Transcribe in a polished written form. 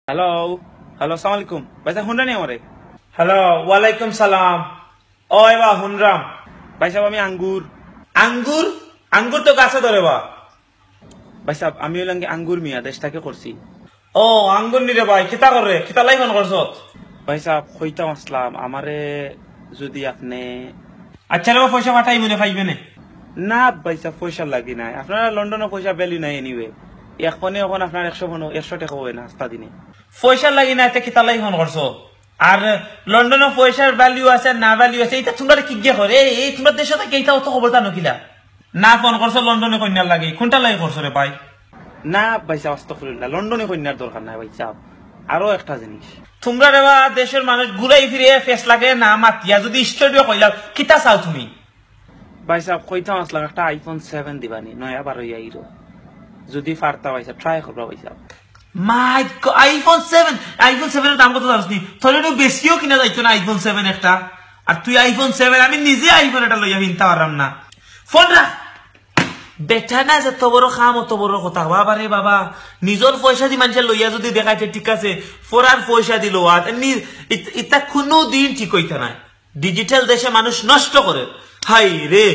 Hello hello আসসালামু আলাইকুম ভাই সাহেব হুনরানি আমারে হ্যালো ওয়ালাইকুম সালাম। ও এবা হুনরাম। ভাই সাহেব আমি আঙ্গুর আঙ্গুর আঙ্গুর তো গাছে ধরে বা। ভাই সাহেব আমি হইলাম কি আঙ্গুর মিয়া দেশটাকে করছি ও আঙ্গুর নিরে ভাই কিতা করে কিতা লাই ফোন করছ? ভাই সাহেব কইতাম আসলাম আমারে যদি আপনি আচ্ছা রে পয়সা পাঠাই মনে পাইবে না। না ভাই সাহেব পয়সা লাগি নাই আপনারা লন্ডনে পয়সা ভ্যালু নাই এনিওয়ে এখন আপনার 100 টাকা হয় না আস্তা দিনে পয়সা লাগি না এতে কিতা লাই ফোন করছ? আর লন্ডনে পয়সার ভ্যালু আছে না ভ্যালু আছে এটা তোমরা কি গিয়ে করে এই তোমরা দেশে থেকে এইটা অত খবর জানো কিলা? না ফোন করছো লন্ডনে কন্যার লাগে কোনটা লাই করছো রে ভাই? না ভাই সাহেব আস্তাগফিরুল্লাহ লন্ডনে কন্যার দরকার নাই ভাই সাহেব আরো একটা জিনিস তোমরা রেবা দেশের মানুষ ঘুরাই ফিরে ফেস লাগে না মাতিয়া যদি স্টুডিও কইলাম কিতা চাও তুমি? ভাই সাহেব কইতাম আসলাম একটা আইফোন 7 দিবানি নয় আবার হইয়া ইরো যদি পারতা ভাই সাহেব ট্রাই করবা ভাই সাহেব মাই আইফোন 7 এর দাম কত জানিস নি? তোর একটু বেশিও কিনা যাইতো না আইফোন 7 একটা। আর তুই আইফোন 7 আমি নিজে আইফোন এটা লইয়া কিনতে পারলাম না। ফোন রাখ বেটা না যে তো বড় খাম অত বড় কথা বাবা রে বাবা নিজের পয়সা দি মানুষের লইয়া যদি দেখাইতে ঠিক আছে ফোরার পয়সা দিল আর এটা কোনো দিন ঠিক হইতে নাই। ডিজিটাল দেশে মানুষ নষ্ট করে হাই রে।